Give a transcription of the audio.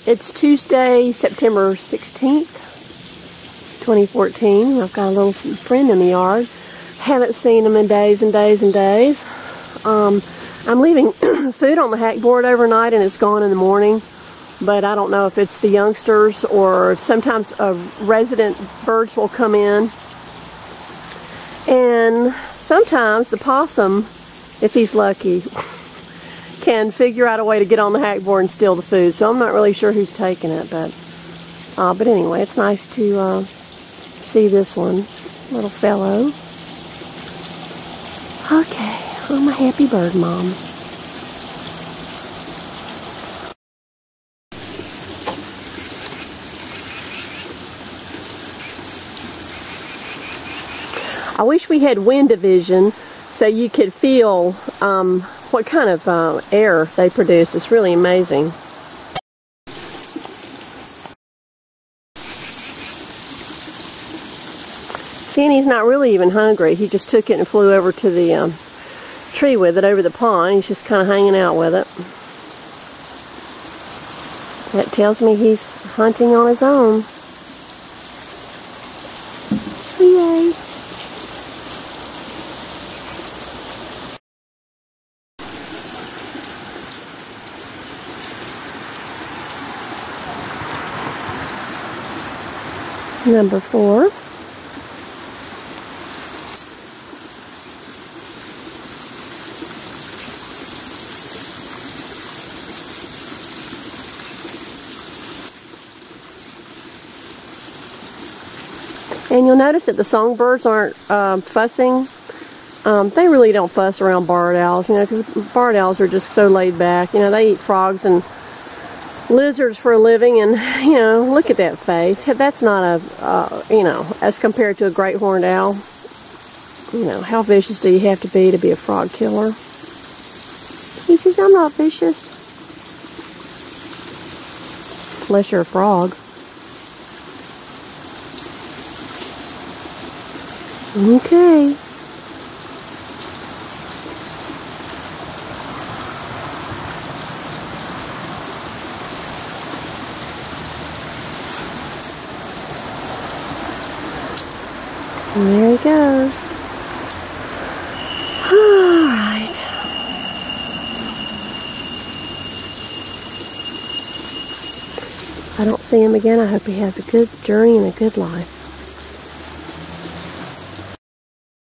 It's Tuesday, September 16th, 2014. I've got a little friend in the yard. Haven't seen him in days and days and days. I'm leaving food on the hack board overnight and it's gone in the morning. But I don't know if it's the youngsters or sometimes resident birds will come in. And sometimes the possum, if he's lucky, can figure out a way to get on the hack board and steal the food. So I'm not really sure who's taking it, but anyway, it's nice to see this one, little fellow. Okay, I'm a happy bird mom. I wish we had wind division so you could feel what kind of air they produce. It's really amazing. Sandy's not really even hungry. He just took it and flew over to the tree with it over the pond. He's just kind of hanging out with it. That tells me he's hunting on his own. Yay! Number 4. And you'll notice that the songbirds aren't fussing. They really don't fuss around barred owls, you know, because barred owls are just so laid back. You know, they eat frogs and lizards for a living, and you know, look at that face. That's not a you know, as compared to a great horned owl. You know, how vicious do you have to be a frog killer? He says, I'm not vicious. Unless you're a frog. Okay. And there he goes. Alright. If I don't see him again, I hope he has a good journey and a good life.